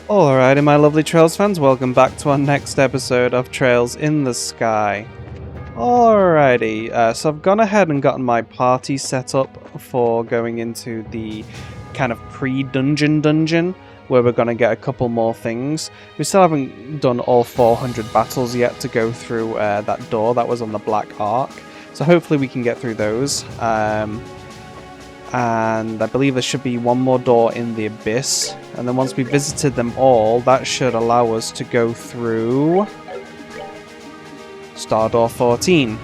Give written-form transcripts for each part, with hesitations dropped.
Alrighty, my lovely Trails fans, welcome back to our next episode of Trails in the Sky. Alrighty, so I've gone ahead and gotten my party set up for going into the kind of pre-dungeon where we're going to get a couple more things. We still haven't done all 400 battles yet to go through that door that was on the Black Ark, so hopefully we can get through those. And I believe there should be one more door in the Abyss, and then once we visited them all, that should allow us to go through Star Door 14.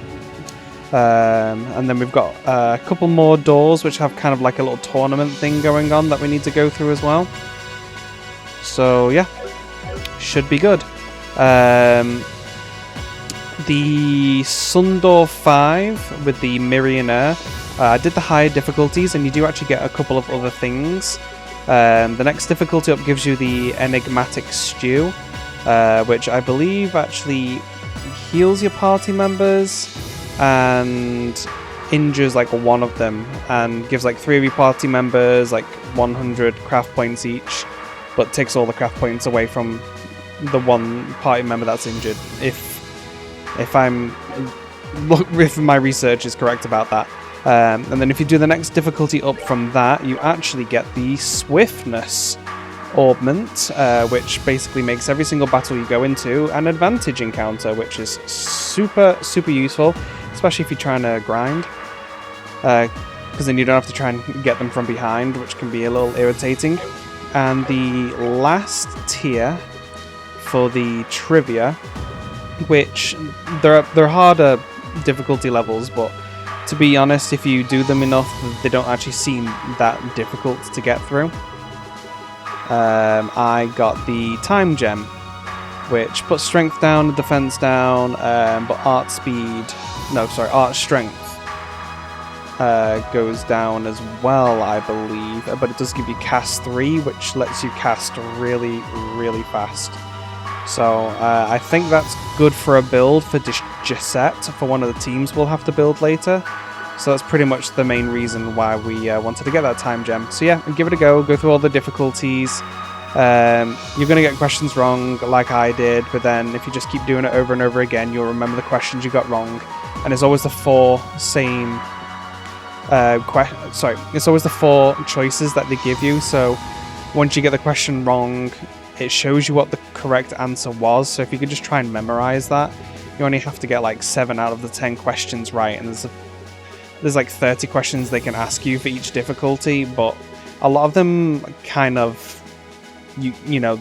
And then we've got a couple more doors which have kind of like a little tournament thing going on that we need to go through as well. So yeah, should be good. The Sun Door 5 with the Millionaire, I did the higher difficulties, and you do actually get a couple of other things. The next difficulty up gives you the Enigmatic Stew, which I believe actually heals your party members and injures like one of them, and gives like 3 of your party members like 100 craft points each, but takes all the craft points away from the one party member that's injured. If my research is correct about that. And then if you do the next difficulty up from that, you actually get the Swiftness Augment, which basically makes every single battle you go into an advantage encounter, which is super useful, especially if you're trying to grind, because then you don't have to try and get them from behind, which can be a little irritating. And the last tier for the Trivia, which they're harder difficulty levels, but to be honest, if you do them enough, they don't actually seem that difficult to get through. I got the Time Gem, which puts strength down, defense down, but art strength goes down as well, I believe. But it does give you cast 3, which lets you cast really fast. So I think that's good for a build for Gisette, for one of the teams we'll have to build later. So that's pretty much the main reason why we wanted to get that Time Gem. So yeah, give it a go through all the difficulties. You're going to get questions wrong like I did, but then if you just keep doing it over and over again, you'll remember the questions you got wrong. And it's always the 4 same... it's always the 4 choices that they give you, so once you get the question wrong, it shows you what the correct answer was. So if you could just try and memorize that, you only have to get like 7 out of the 10 questions right, and there's like 30 questions they can ask you for each difficulty, but a lot of them kind of you know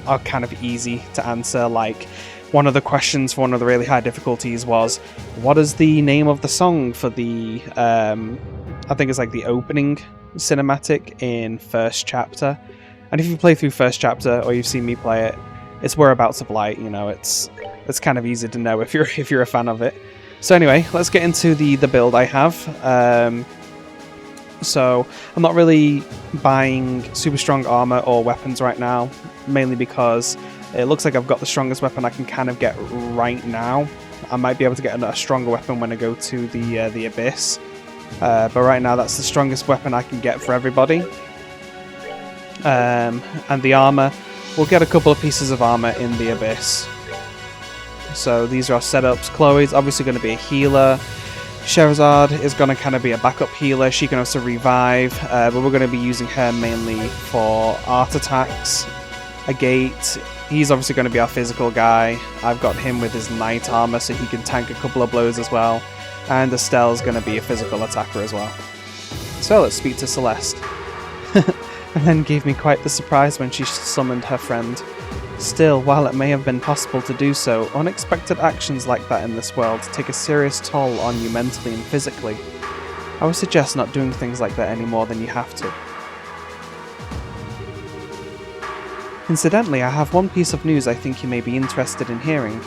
are kind of easy to answer. Like one of the questions for one of the really high difficulties was, what is the name of the song for the I think it's like the opening cinematic in first chapter. And if you play through first chapter, or you've seen me play it, it's Whereabouts of Light. You know, it's kind of easy to know if you're a fan of it. So anyway, let's get into the build I have. So I'm not really buying super strong armor or weapons right now, mainly because it looks like I've got the strongest weapon I can kind of get right now. I might be able to get a stronger weapon when I go to the Abyss, but right now that's the strongest weapon I can get for everybody. And the armor, we'll get a couple of pieces of armor in the Abyss. So these are our setups. Chloe's obviously going to be a healer. Sherazade is going to kind of be a backup healer. She can also revive, but we're going to be using her mainly for art attacks. Agate, he's obviously going to be our physical guy. I've got him with his knight armor, so he can tank a couple of blows as well. And Estelle's going to be a physical attacker as well. So let's speak to Celeste. And then gave me quite the surprise when she summoned her friend. Still, while it may have been possible to do so, unexpected actions like that in this world take a serious toll on you mentally and physically. I would suggest not doing things like that any more than you have to. Incidentally, I have one piece of news I think you may be interested in hearing.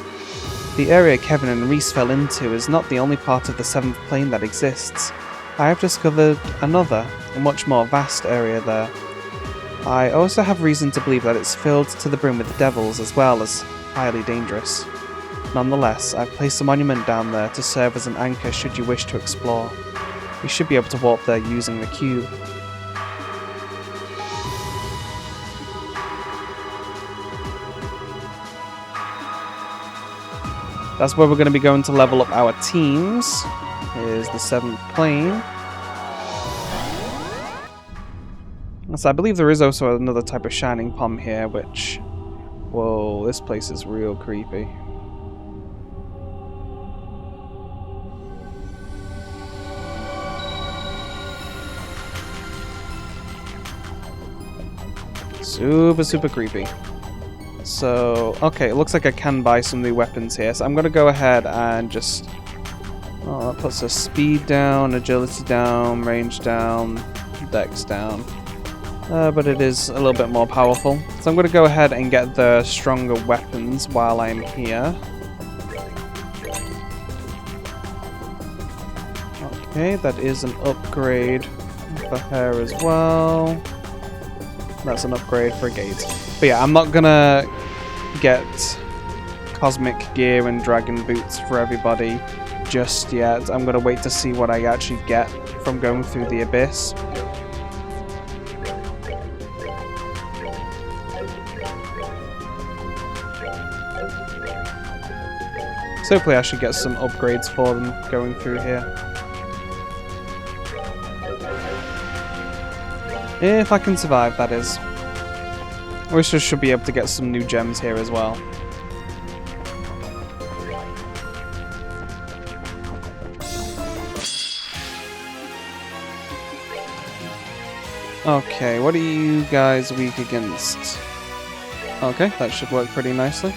The area Kevin and Reese fell into is not the only part of the 7th plane that exists. I have discovered another, a much more vast area there. I also have reason to believe that it's filled to the brim with devils as well as highly dangerous. Nonetheless, I've placed a monument down there to serve as an anchor should you wish to explore. You should be able to warp there using the cube. That's where we're going to be going to level up our teams. Here's the 7th plane. So I believe there is also another type of shining palm here, which... Whoa, this place is real creepy. Super creepy. So, okay, it looks like I can buy some new weapons here. So I'm going to go ahead and just... Oh, that puts a speed down, agility down, range down, dex down. But it is a little bit more powerful. So I'm going to go ahead and get the stronger weapons while I'm here. Okay, that is an upgrade for her as well. That's an upgrade for a gate. But yeah, I'm not gonna get cosmic gear and dragon boots for everybody just yet. I'm gonna wait to see what I actually get from going through the abyss. So hopefully I should get some upgrades for them going through here. If I can survive, that is. We should be able to get some new gems here as well. Okay, what are you guys weak against? Okay, that should work pretty nicely.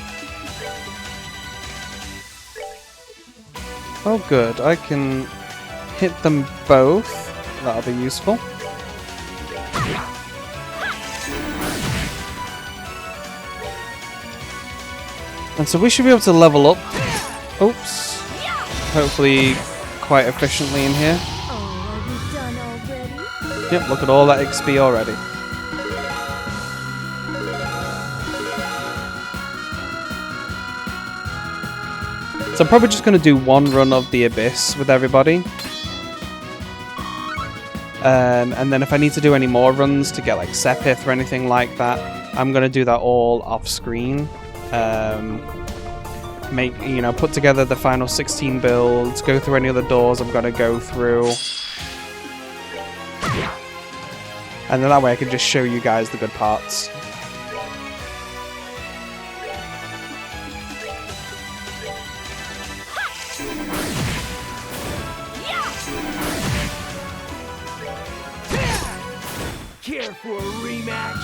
Oh good, I can hit them both. That'll be useful. And so we should be able to level up. Oops. Hopefully quite efficiently in here. Yep, look at all that XP already. So I'm probably just going to do one run of the Abyss with everybody. And then if I need to do any more runs to get like Sepith or anything like that, I'm going to do that all off screen. Put together the final 16 builds, go through any other doors I'm going to go through. And then that way I can just show you guys the good parts. Care for a rematch?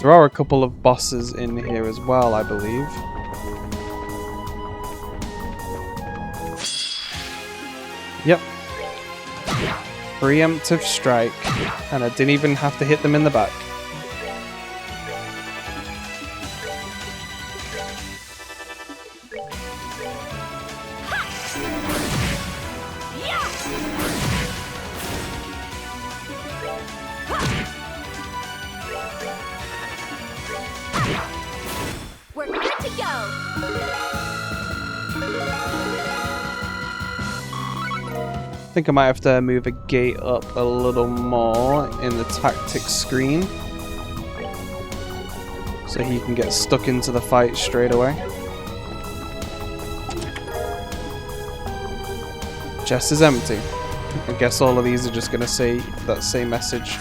There are a couple of bosses in here as well, I believe. Yep. Preemptive strike. And I didn't even have to hit them in the back. We're good to go. I think I might have to move a gate up a little more in the tactics screen. So he can get stuck into the fight straight away. Chest is empty. I guess all of these are just going to say that same message.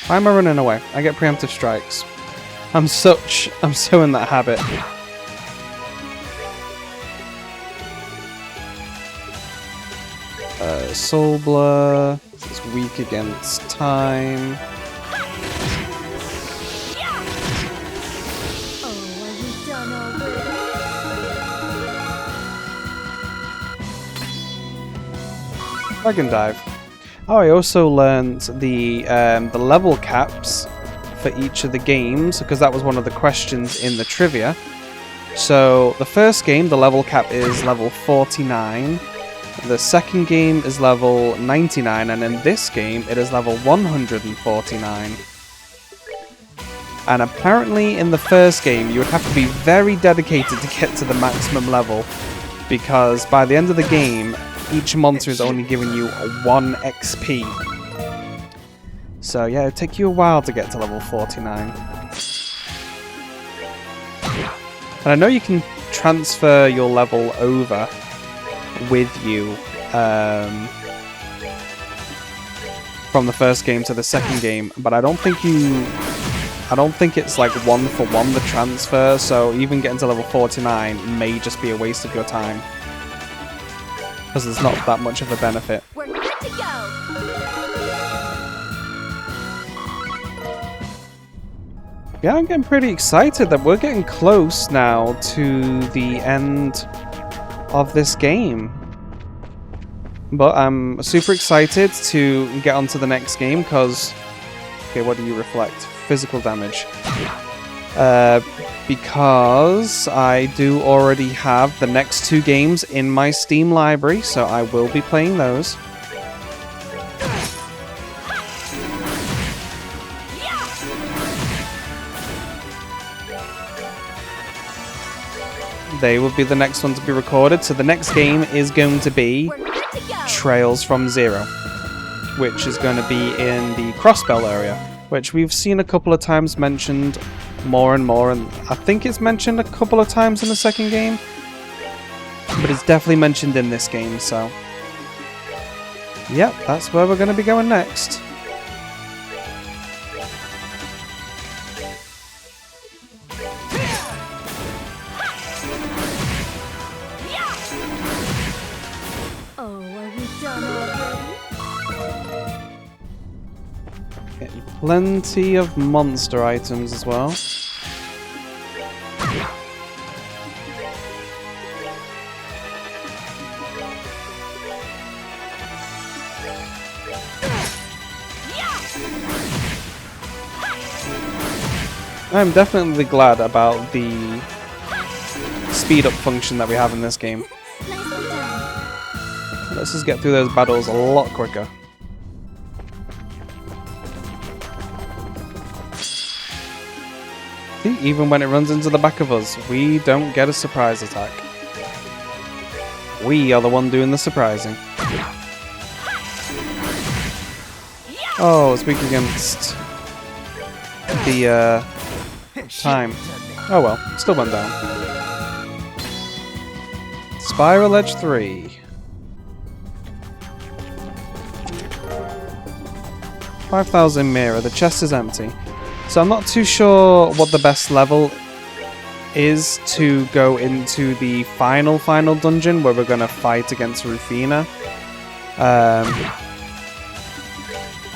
Why am I running away? I get preemptive strikes. I'm so in that habit. Soul Blur. It's weak against time. Dragon Dive. Oh, I also learned the level caps for each of the games, because that was one of the questions in the trivia. So the first game, the level cap is level 49. The second game is level 99, and in this game it is level 149. And apparently in the first game you would have to be very dedicated to get to the maximum level, because by the end of the game each monster is only giving you 1 XP. So yeah, it'll take you a while to get to level 49. And I know you can transfer your level over with you from the first game to the second game, but I don't think it's like one for one the transfer, so even getting to level 49 may just be a waste of your time. Because there's not that much of a benefit. We're good to go. Yeah, I'm getting pretty excited that we're getting close now to the end of this game. But I'm super excited to get on to the next game because... Okay, what do you reflect? Physical damage. Because I do already have the next 2 games in my Steam library, so I will be playing those. They will be the next one to be recorded, so the next game is going to be Trails from Zero, which is going to be in the Crossbell area, which we've seen a couple of times mentioned more and more, and I think it's mentioned a couple of times in the second game, but it's definitely mentioned in this game, so yep, that's where we're going to be going next. Oh, are we done already? Getting plenty of monster items as well. I'm definitely glad about the speed up function that we have in this game. Nicely done. Let's just get through those battles a lot quicker. See, even when it runs into the back of us, we don't get a surprise attack. We are the one doing the surprising. Oh, it's weak against the time. Oh well, still went down. Spiral Edge 3. 5,000 mirror, the chest is empty. So I'm not too sure what the best level is to go into the final dungeon where we're going to fight against Rufina.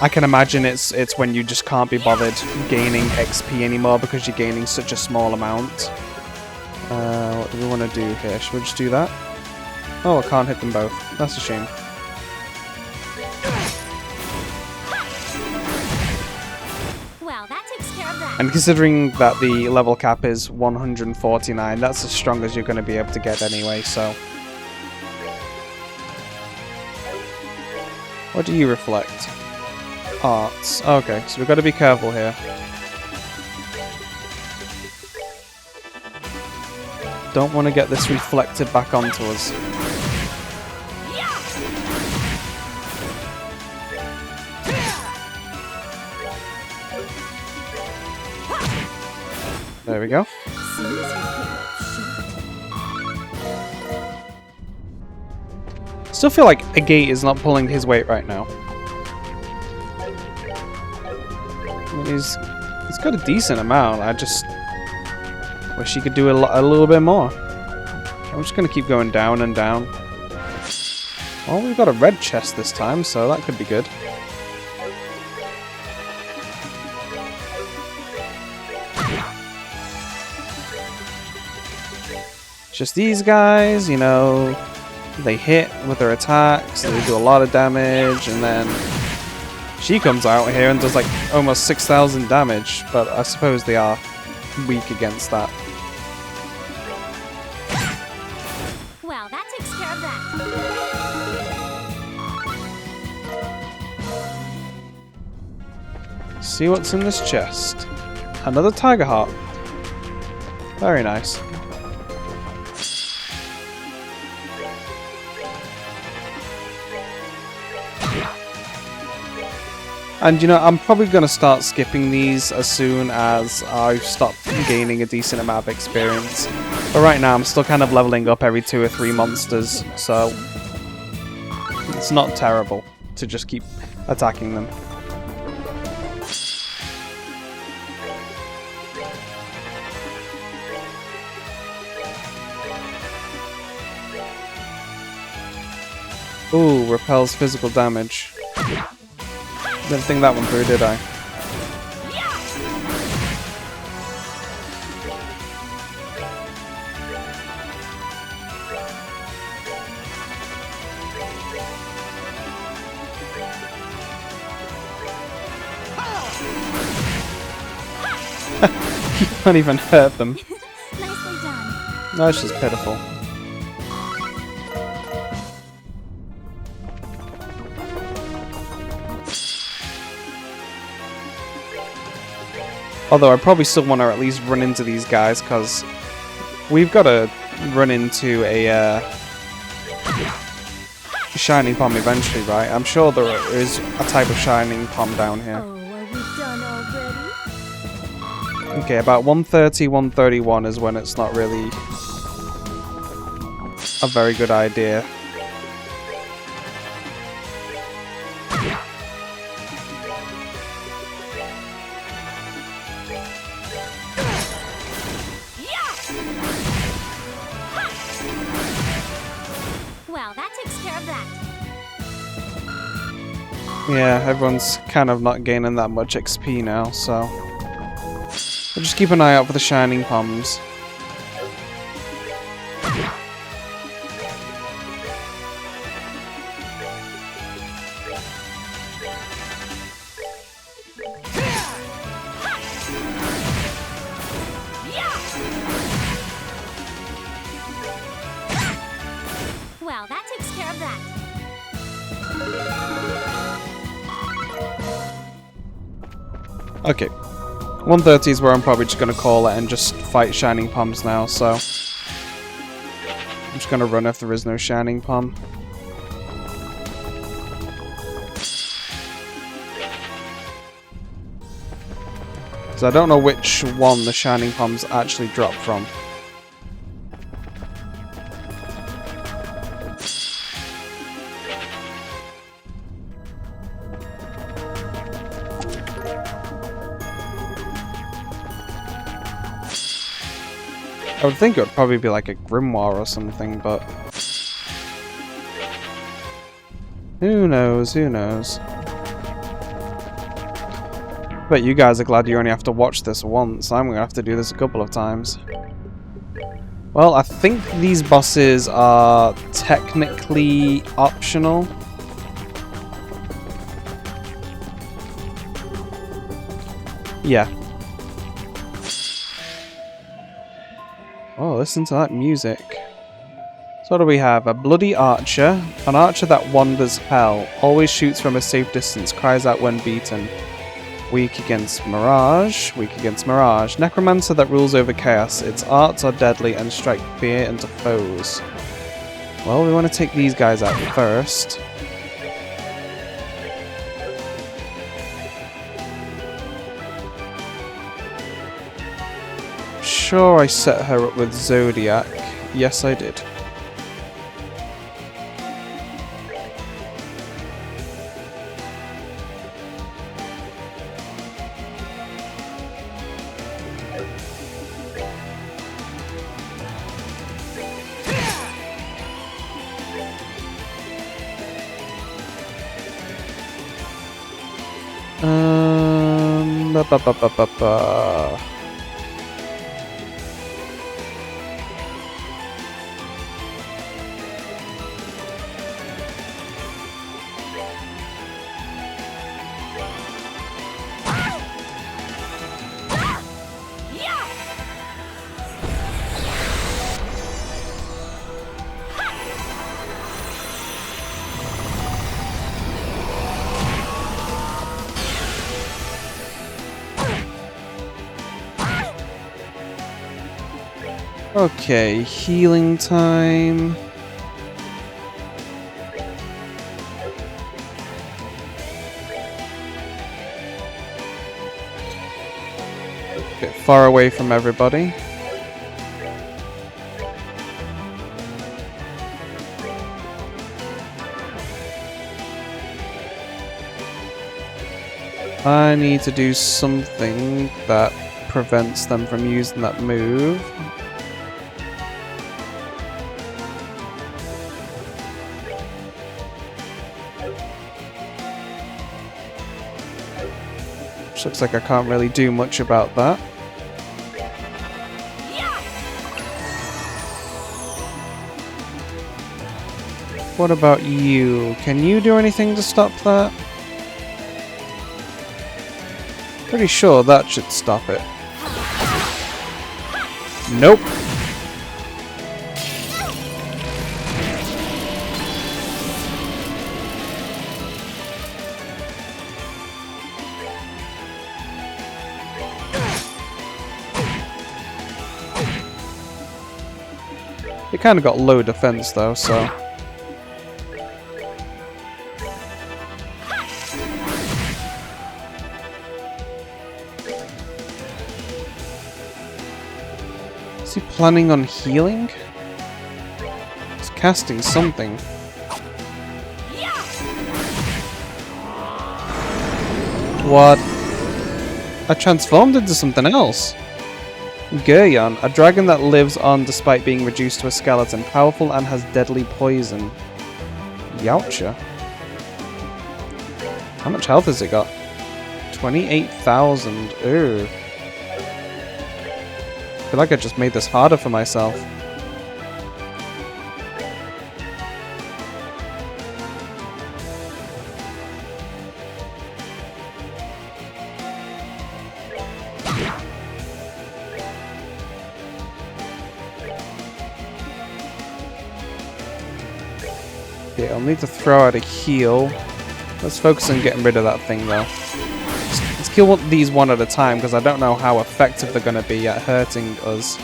I can imagine it's when you just can't be bothered gaining XP anymore because you're gaining such a small amount. What do we want to do here? Should we just do that? Oh, I can't hit them both. That's a shame. Well, that takes care of that. And considering that the level cap is 149, that's as strong as you're going to be able to get anyway, so... What do you reflect? Arts. Okay, so we've got to be careful here. Don't want to get this reflected back onto us. There we go. Still feel like a gate is not pulling his weight right now. I mean, he's got a decent amount. I just wish he could do a little bit more. I'm just gonna keep going down and down. Oh, we've got a red chest this time, so that could be good. Just these guys, you know, they hit with their attacks, they do a lot of damage, and then she comes out here and does like almost 6,000 damage, but I suppose they are weak against that. Well, that takes care of that. See what's in this chest. Another tiger heart. Very nice. And you know, I'm probably going to start skipping these as soon as I stop gaining a decent amount of experience. But right now I'm still kind of leveling up every 2 or 3 monsters, so it's not terrible to just keep attacking them. Ooh, repels physical damage. Didn't think that one through, did I? You can't even hurt them. Nicely done. That's just pitiful. Although I probably still want to at least run into these guys, because we've got to run into a shining palm eventually, right? I'm sure there is a type of shining palm down here. Oh, are we done already? Okay, about 130, 131 is when it's not really a very good idea. Well, that takes care of that. Yeah, everyone's kind of not gaining that much XP now, so we'll just keep an eye out for the shining palms. Well, that takes care of that. Okay, 130 is where I'm probably just going to call it and just fight shining palms now, so I'm just going to run if there is no shining palm. Because I don't know which one the shining palms actually drop from. I would think it would probably be like a grimoire or something, but who knows, who knows. But you guys are glad you only have to watch this once. I'm going to have to do this a couple of times. Well, I think these bosses are technically optional. Yeah. Oh, listen to that music. So what do we have? A bloody archer. An archer that wanders hell. Always shoots from a safe distance. Cries out when beaten. Weak against mirage. Weak against mirage. Necromancer that rules over chaos. Its arts are deadly and strike fear into foes. Well, we want to take these guys out first. Sure, I set her up with Zodiac. Yes, I did. Ba ba ba ba ba ba. Okay, healing time. A bit far away from everybody. I need to do something that prevents them from using that move. Which looks like I can't really do much about that. What about you? Can you do anything to stop that? Pretty sure that should stop it. Nope. It kind of got low defense though, so. Is he planning on healing? He's casting something. What? I transformed into something else. Guryon, a dragon that lives on despite being reduced to a skeleton, powerful and has deadly poison. Youcha. How much health has it got? 28,000. Ooh. I feel like I just made this harder for myself. Yeah, I'll need to throw out a heal. Let's focus on getting rid of that thing though. Let's kill these one at a time because I don't know how effective they're going to be at hurting us.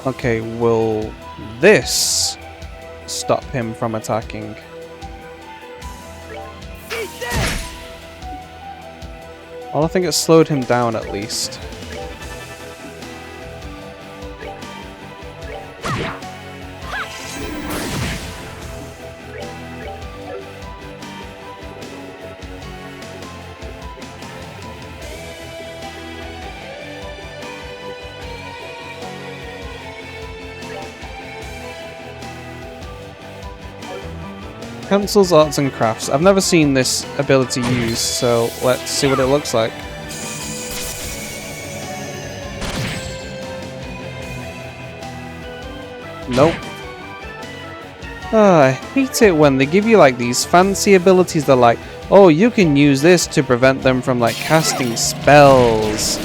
Okay, will this stop him from attacking? Well, I think it slowed him down at least. Cancels arts and crafts. I've never seen this ability used, so let's see what it looks like. Nope. I hate it when they give you like these fancy abilities. They're like, oh, you can use this to prevent them from like casting spells,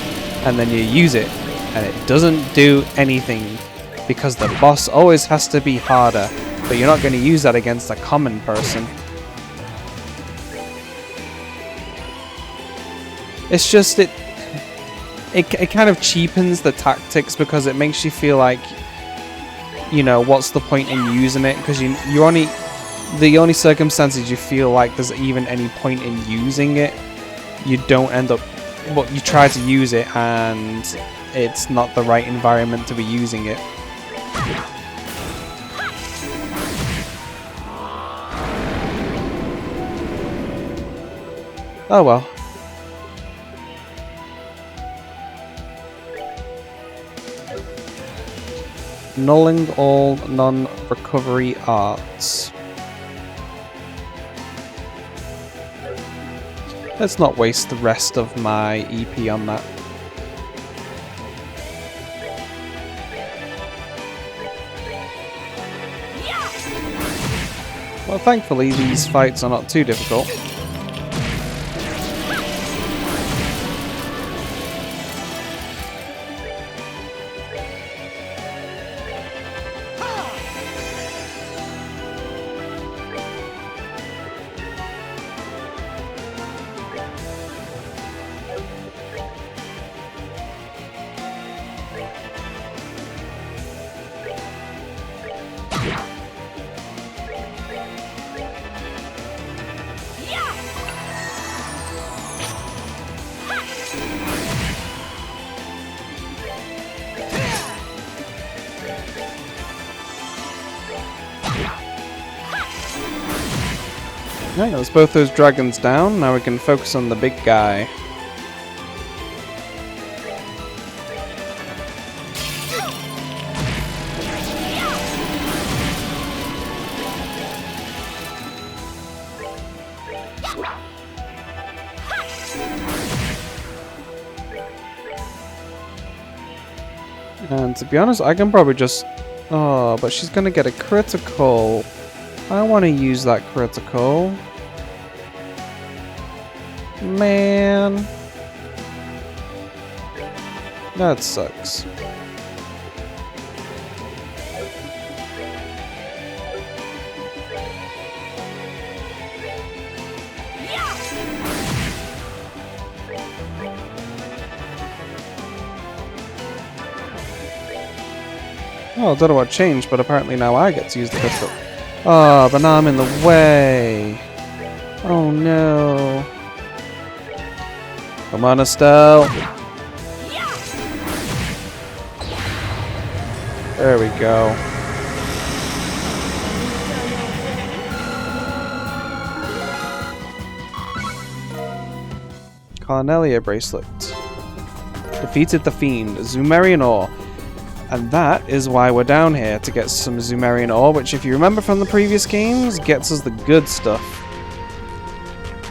and then you use it and it doesn't do anything because the boss always has to be harder. But you're not going to use that against a common person. It's just it kind of cheapens the tactics because it makes you feel like, you know, what's the point in using it? Because you only, the only circumstances you feel like there's even any point in using it, you don't end up, well, you try to use it and it's not the right environment to be using it. Oh well. Nulling all non-recovery arts. Let's not waste the rest of my EP on that. Well, thankfully these fights are not too difficult. Alright, that's both those dragons down. Now we can focus on the big guy. And to be honest, I can probably just... Oh, but she's gonna get a critical. I want to use that critical. Man. That sucks. Oh, I don't know what changed, but apparently now I get to use the crystal. Oh, but now I'm in the way. Oh no. Come on, Estelle. There we go. Carnelia bracelet. Defeated the fiend, Zoomerian ore. And that is why we're down here, to get some Zoomerian ore, which if you remember from the previous games, gets us the good stuff.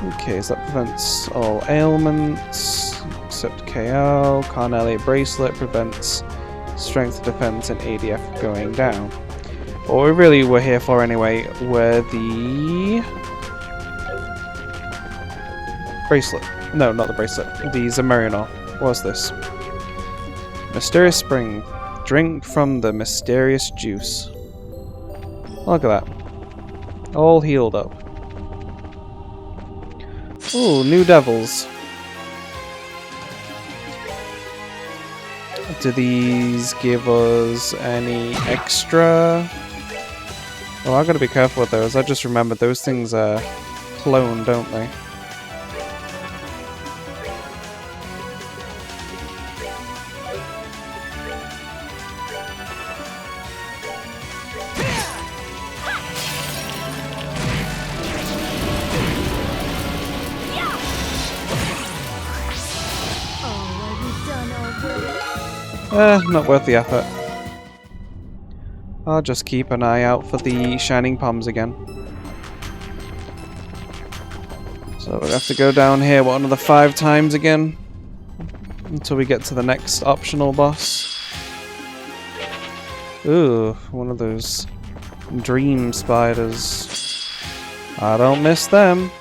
Okay, so that prevents all ailments, except KO. Carnelia bracelet prevents strength, defense, and ADF going down. What we really were here for anyway were the... bracelet. No, not the bracelet. The Zoomerian ore. What's this? Mysterious spring. Drink from the mysterious juice. Look at that. All healed up. Ooh, new devils. Do these give us any extra? Oh, I gotta be careful with those. I just remembered those things are cloned, don't they? Not worth the effort. I'll just keep an eye out for the shining palms again. So we'll have to go down here, what, another 5 times again? Until we get to the next optional boss. Ooh, one of those dream spiders. I don't miss them.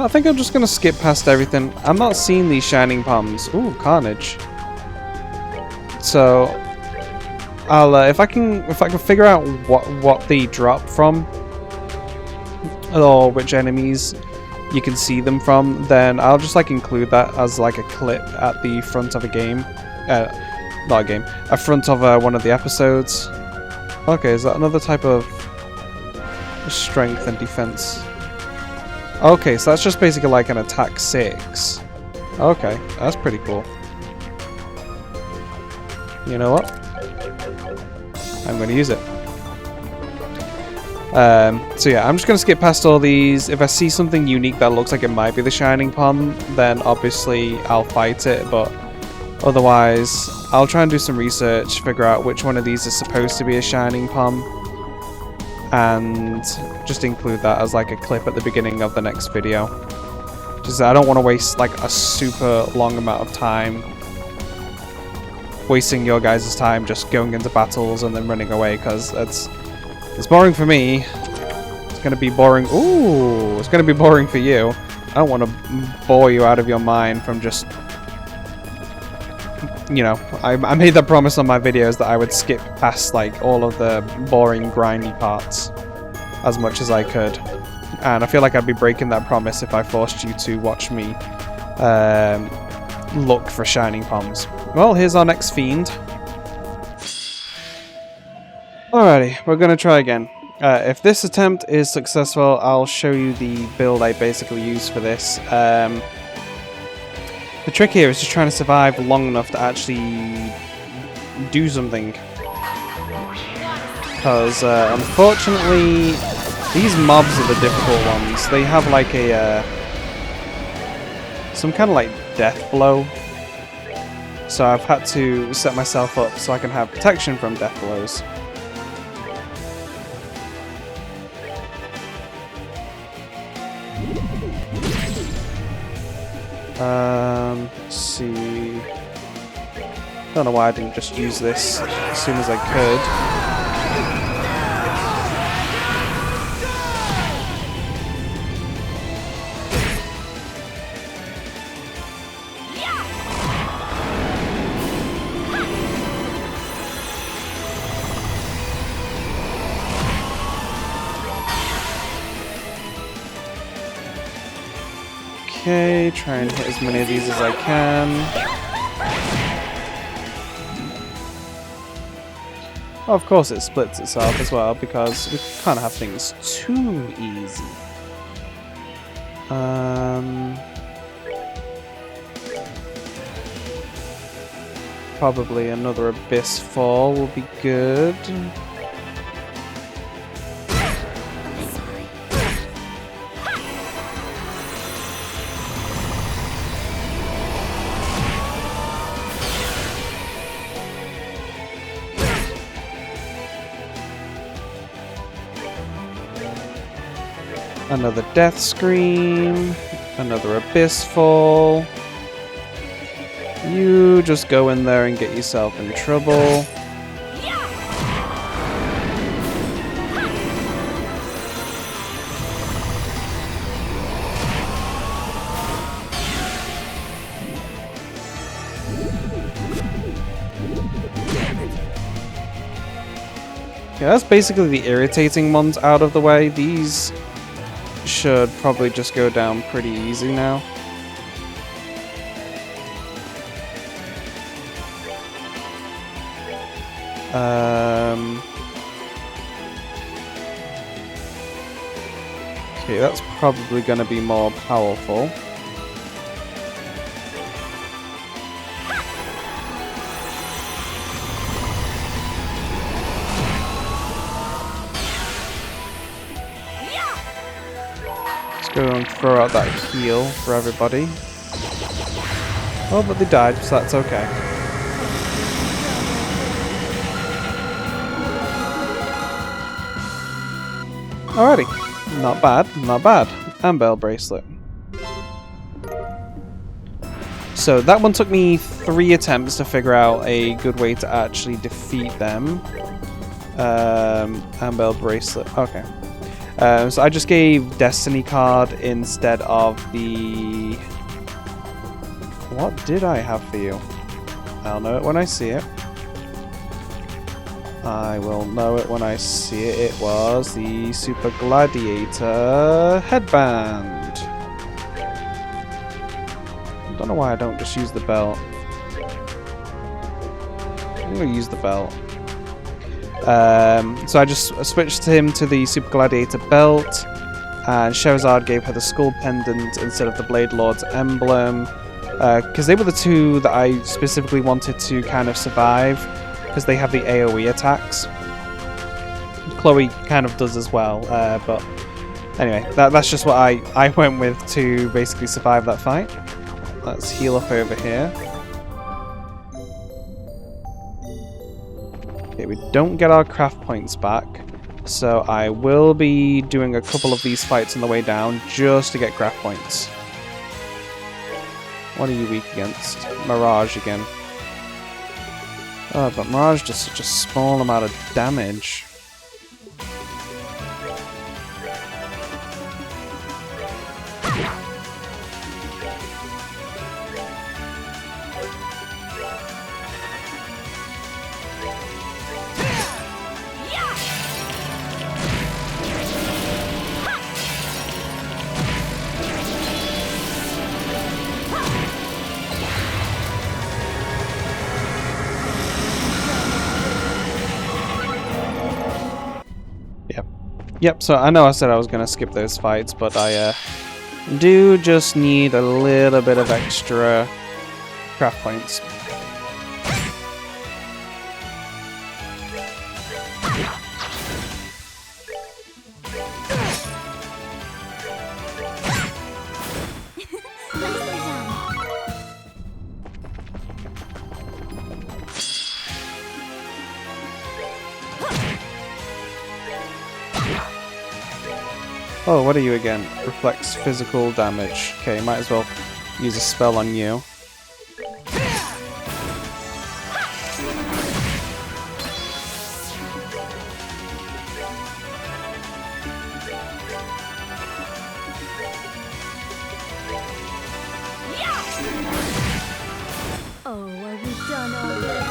I think I'm just gonna skip past everything. I'm not seeing these shining palms. Ooh, carnage. So I'll if I can figure out what they drop from, or which enemies you can see them from, then I'll just like include that as like a clip at the front of a game. Not a game. A front of one of the episodes. Okay, is that another type of strength and defense? Okay, so that's just basically like an attack 6. Okay, that's pretty cool. You know what? I'm going to use it. So yeah, I'm just going to skip past all these. If I see something unique that looks like it might be the Shining Palm, then obviously I'll fight it, but otherwise I'll try and do some research, figure out which one of these is supposed to be a Shining Palm, and just include that as like a clip at the beginning of the next video. Just I don't want to waste like a super long amount of time wasting your guys' time just going into battles and then running away, because it's boring for me. It's gonna be boring. Ooh, it's gonna be boring for you. I don't want to bore you out of your mind from just, you know, I made that promise on my videos that I would skip past like all of the boring grindy parts as much as I could, and I feel like I'd be breaking that promise if I forced you to watch me look for shining palms. Well, here's our next fiend. Alrighty, we're gonna try again. If this attempt is successful, I'll show you the build I basically use for this. The trick here is just trying to survive long enough to actually do something. Because, unfortunately, these mobs are the difficult ones. They have like a, some kind of like death blow. So I've had to set myself up so I can have protection from death blows. Let's see. Don't know why I didn't just use this as soon as I could. Okay, try and hit as many of these as I can. Oh, of course it splits itself as well, because we can't have things too easy. Probably another Abyss Fall will be good. Another Death Scream, another Abyss Fall. You just go in there and get yourself in trouble. Yeah, that's basically the irritating ones out of the way. These should probably just go down pretty easy now. Okay, that's probably going to be more powerful. Go and throw out that heal for everybody. Oh, but they died, so that's okay. Alrighty, not bad, not bad. And Bell Bracelet. So that one took me 3 attempts to figure out a good way to actually defeat them. And Bell Bracelet, okay. So I just gave Destiny card instead of the... What did I have for you? I'll know it when I see it. I will know it when I see it. It was the Super Gladiator headband. I don't know why I don't just use the belt. I'm going to use the belt. So I just switched him to the Super Gladiator belt, and Sherazade gave her the skull pendant instead of the Blade Lord's emblem, because they were the two that I specifically wanted to kind of survive, because they have the AoE attacks. Chloe kind of does as well, but anyway, that's just what I went with to basically survive that fight. Let's heal up over here. Okay, we don't get our craft points back, so I will be doing a couple of these fights on the way down just to get craft points. What are you weak against? Mirage again. Oh, but Mirage does such a small amount of damage. Yep, so I know I said I was going to skip those fights, but I do just need a little bit of extra craft points. Nicely done. Oh, what are you again? Reflects physical damage. Okay, might as well use a spell on you. Oh, are we done already?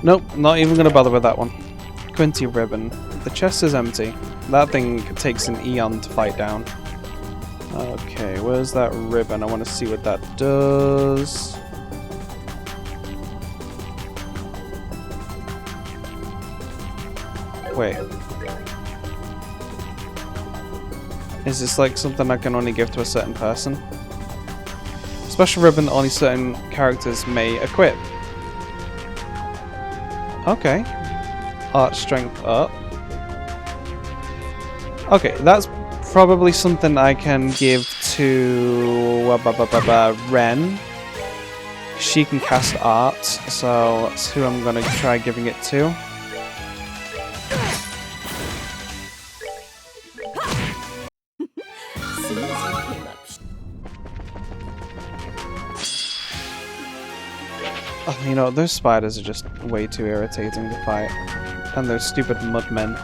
Nope, not even gonna bother with that one. Quinty ribbon. The chest is empty. That thing takes an eon to fight down. Okay, where's that ribbon? I want to see what that does. Wait. Is this like something I can only give to a certain person? Special ribbon that only certain characters may equip. Okay. Art strength up. Okay, that's probably something I can give to Ren. She can cast art, so that's who I'm gonna try giving it to. Soon as you came up. Oh, you know, those spiders are just way too irritating to fight. And those stupid mudmen.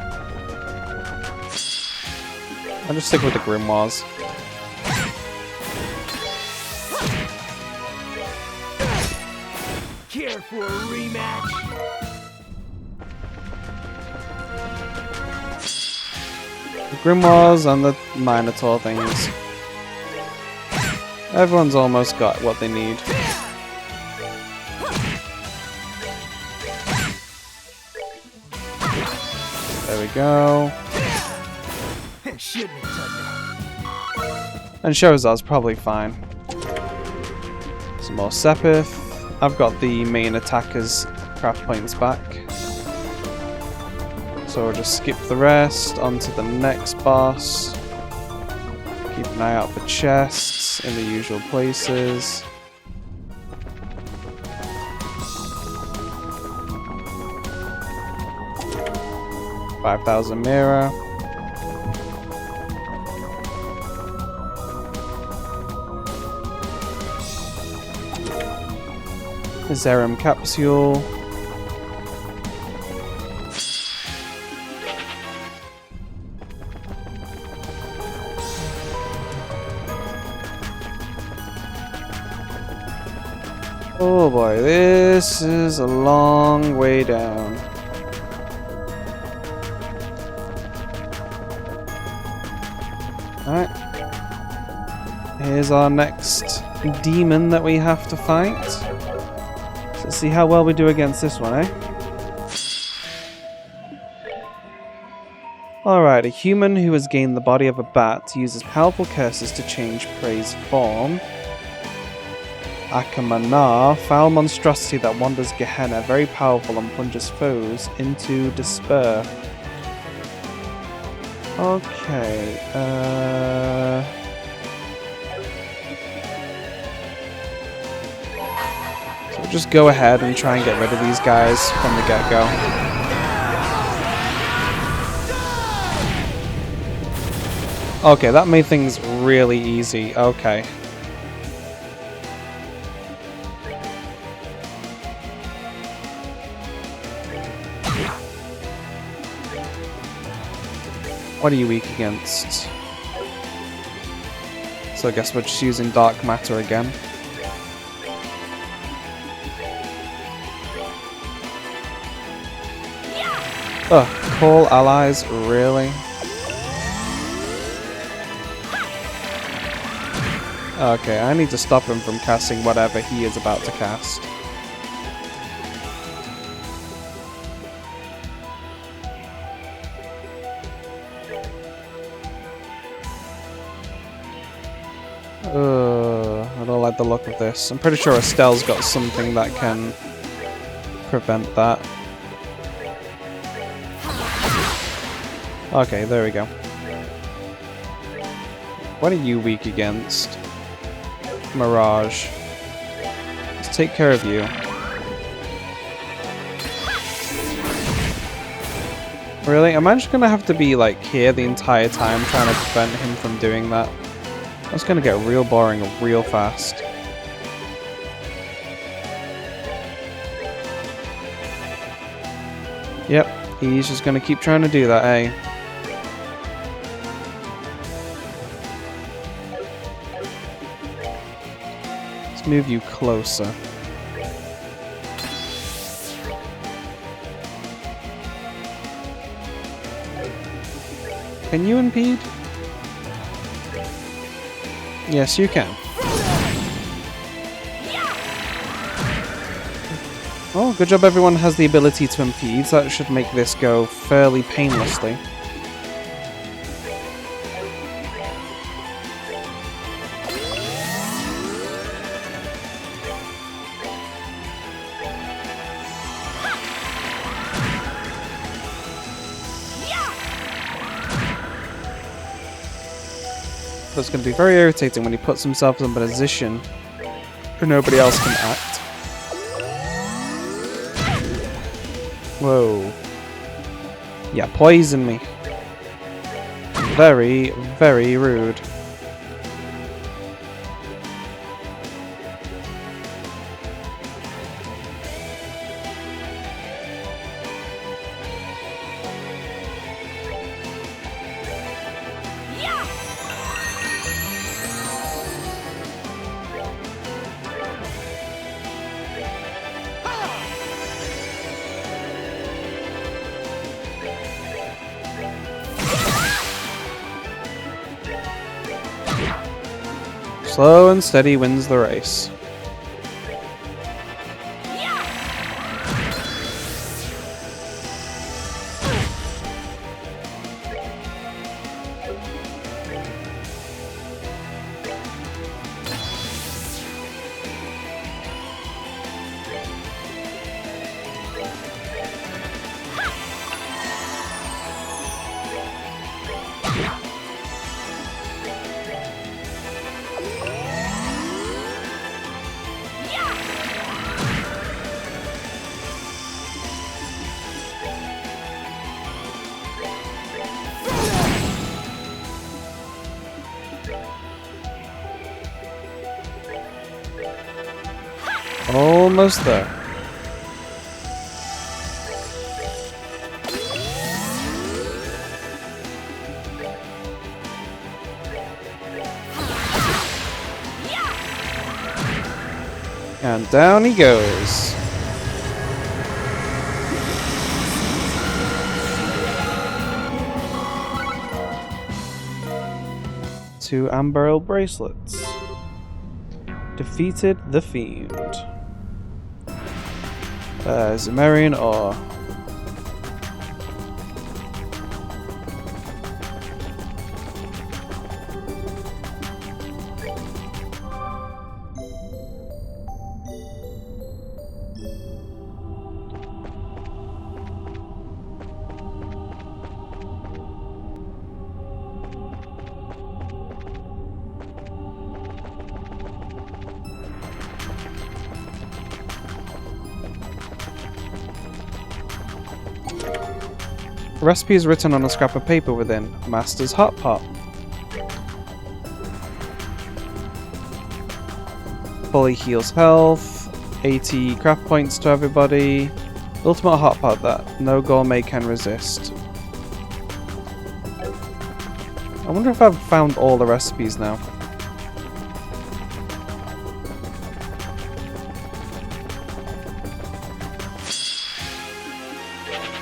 I'll just stick with the grimoires. Care for a rematch? The grimoires and the minotaur things. Everyone's almost got what they need. There we go. Shouldn't have done that. And Shozar's probably fine. Some more Sepith. I've got the main attacker's craft points back. So we'll just skip the rest onto the next boss. Keep an eye out for chests in the usual places. $5,000 mirror. Zerum capsule. Oh boy, this is a long way down. Alright. Here's our next demon that we have to fight. So let's see how well we do against this one, eh? Alright, a human who has gained the body of a bat uses powerful curses to change prey's form. Akamana, foul monstrosity that wanders Gehenna, very powerful and plunges foes into despair. Okay, so we'll just go ahead and try and get rid of these guys from the get-go. Okay, that made things really easy. Okay. What are you weak against? So I guess we're just using dark matter again. Ugh, call allies, really? Okay, I need to stop him from casting whatever he is about to cast. I don't like the look of this. I'm pretty sure Estelle's got something that can prevent that. Okay, there we go. What are you weak against? Mirage. Let's take care of you. Really? Am I just gonna have to be like here the entire time trying to prevent him from doing that? That's gonna get real boring real fast. Yep, he's just gonna keep trying to do that, eh? Let's move you closer. Can you impede? Yes, you can. Oh, good job everyone has the ability to impede, so that should make this go fairly painlessly. That's going to be very irritating when he puts himself in a position where nobody else can act. Whoa. Yeah, poison me. Very, very rude. Slow and steady wins the race. Almost there. And down he goes. Two Amber bracelets. Defeated the Fiend. Zemarian Ore. Recipe is written on a scrap of paper within Master's Hot Pot. Fully heals health, 80 craft points to everybody. Ultimate Hot Pot that no gourmet can resist. I wonder if I've found all the recipes now.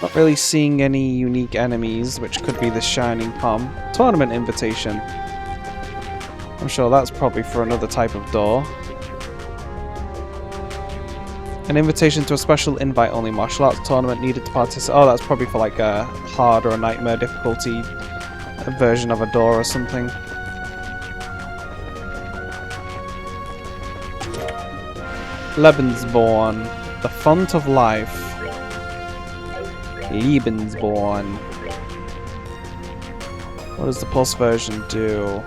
Not really seeing any unique enemies, which could be the Shining Palm. Tournament invitation. I'm sure that's probably for another type of door. An invitation to a special invite-only martial arts tournament needed to participate. Oh, that's probably for like a hard or a nightmare difficulty version of a door or something. Lebensborn. The font of life. Lebensborn. What does the plus version do?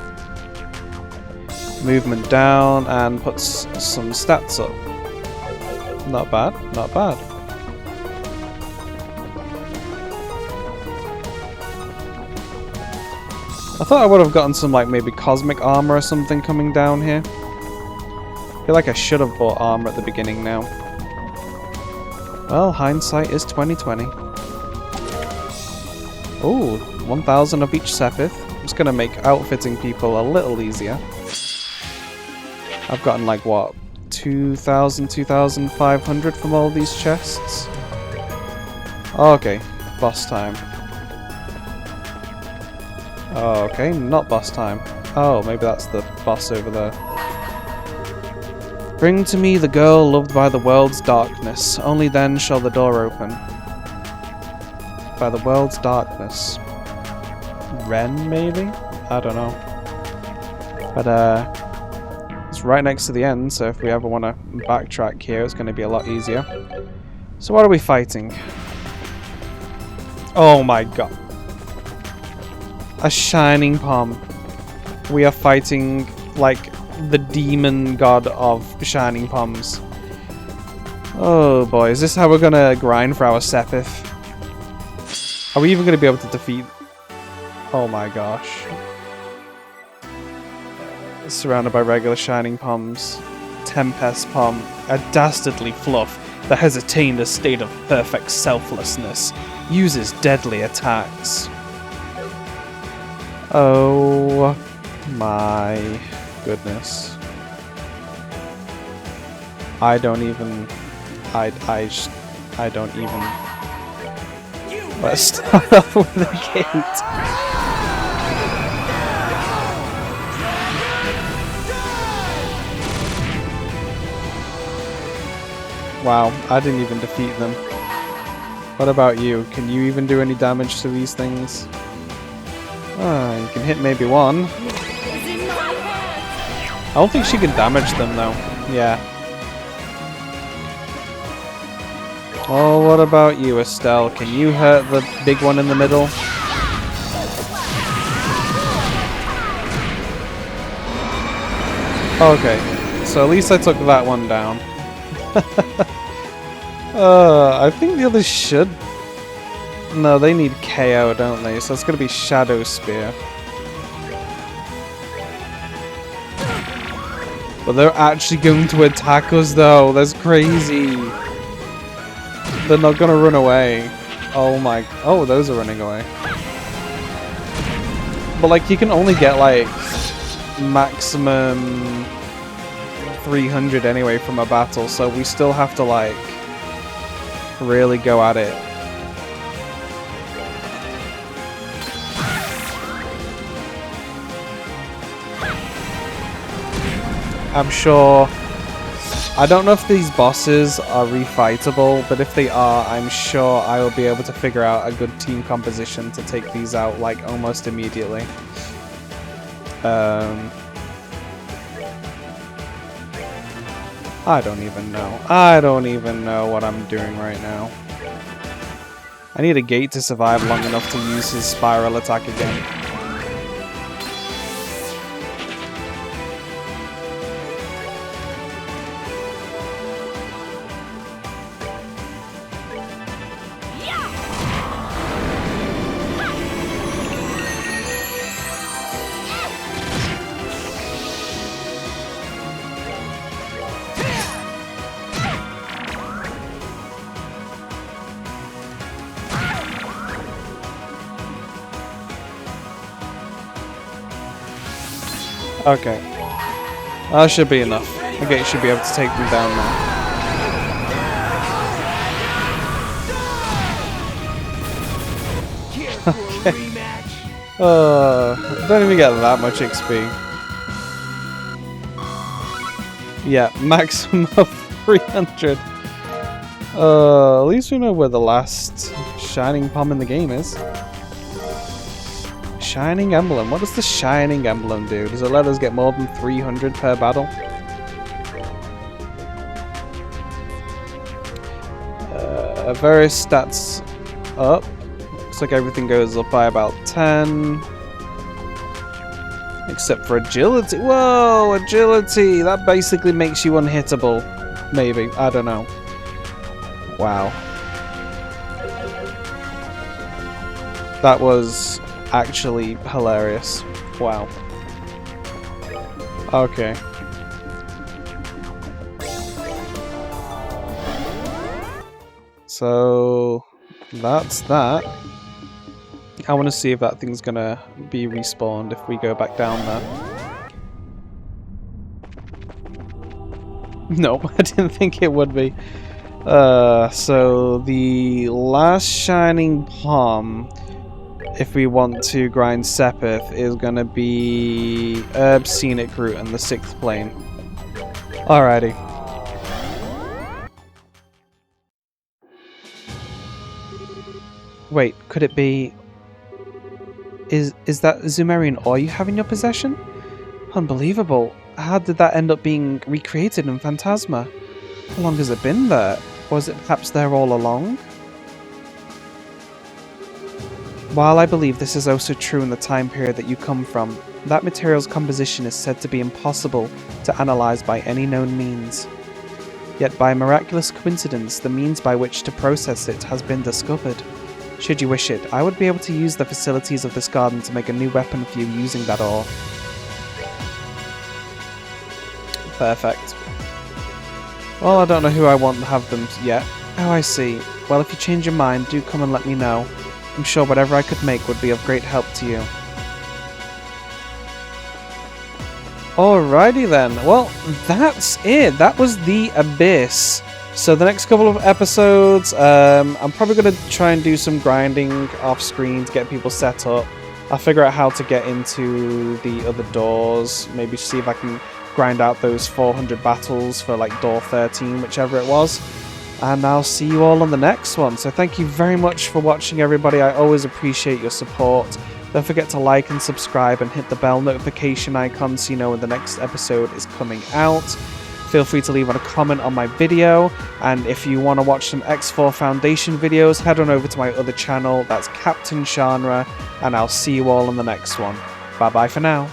Movement down and puts some stats up. Not bad, not bad. I thought I would have gotten some like maybe cosmic armor or something coming down here. I feel like I should have bought armor at the beginning now. Well, hindsight is 2020. Oh, 1,000 of each Sepith. I'm just gonna make outfitting people a little easier. I've gotten like what, 2,000, 2,500 from all these chests? Okay, boss time. Oh, okay, not boss time. Oh, maybe that's the boss over there. Bring to me the girl loved by the world's darkness. Only then shall the door open. By the world's darkness. Ren, maybe? I don't know. But, it's right next to the end, so if we ever want to backtrack here, it's going to be a lot easier. So what are we fighting? Oh my god. A shining palm. We are fighting, like, the demon god of shining palms. Oh boy, is this how we're going to grind for our Sepith? Are we even going to be able to defeat... Oh my gosh. Surrounded by regular shining palms. Tempest palm. A dastardly fluff that has attained a state of perfect selflessness. Uses deadly attacks. Oh my goodness. I don't even... I don't even... Let's start off with a gate. Wow, I didn't even defeat them. What about you? Can you even do any damage to these things? Ah, you can hit maybe one. I don't think she can damage them though. Yeah. Oh, what about you, Estelle? Can you hurt the big one in the middle? Okay, so at least I took that one down. I think the others should. No, they need KO, don't they? So it's gonna be Shadow Spear. But they're actually going to attack us though. That's crazy. They're not gonna run away. Oh my... Oh, those are running away. But like, you can only get like maximum 300 anyway from a battle, so we still have to like really go at it. I'm sure... I don't know if these bosses are refightable, but if they are, I'm sure I will be able to figure out a good team composition to take these out, like, almost immediately. I don't even know. I don't even know what I'm doing right now. I need a gate to survive long enough to use his spiral attack again. Okay. That should be enough. The gate should be able to take them down now. Okay. Don't even get that much XP. Yeah, maximum of 300. At least we know where the last shining palm in the game is. Shining Emblem. What does the Shining Emblem do? Does it let us get more than 300 per battle? Various stats up. Looks like everything goes up by about 10. Except for agility. Whoa, agility! That basically makes you unhittable. Maybe. I don't know. Wow. That was actually hilarious. Wow. Okay. So that's that. I want to see if that thing's gonna be respawned if we go back down there. Nope, I didn't think it would be. So the last shining palm, if we want to grind Sepith, is gonna be Herb Scenic Route and the 6th plane. Alrighty. Wait, could it be... Is that Zumerian ore you have in your possession? Unbelievable. How did that end up being recreated in Phantasma? How long has it been there? Was it perhaps there all along? While I believe this is also true in the time period that you come from, that material's composition is said to be impossible to analyze by any known means. Yet by a miraculous coincidence, the means by which to process it has been discovered. Should you wish it, I would be able to use the facilities of this garden to make a new weapon for you using that ore. Perfect. Well, I don't know who I want to have them yet. Oh, I see. Well, if you change your mind, do come and let me know. I'm sure whatever I could make would be of great help to you. Alrighty then. Well, that's it. That was the Abyss. So the next couple of episodes, I'm probably going to try and do some grinding off screen to get people set up. I'll figure out how to get into the other doors. Maybe see if I can grind out those 400 battles for like door 13, whichever it was. And I'll see you all on the next one. So thank you very much for watching, everybody. I always appreciate your support. Don't forget to like and subscribe and hit the bell notification icon so you know when the next episode is coming out. Feel free to leave a comment on my video, and if you want to watch some X4 Foundation videos, head on over to my other channel, that's Captain Shanra, and I'll see you all on the next one. Bye bye for now.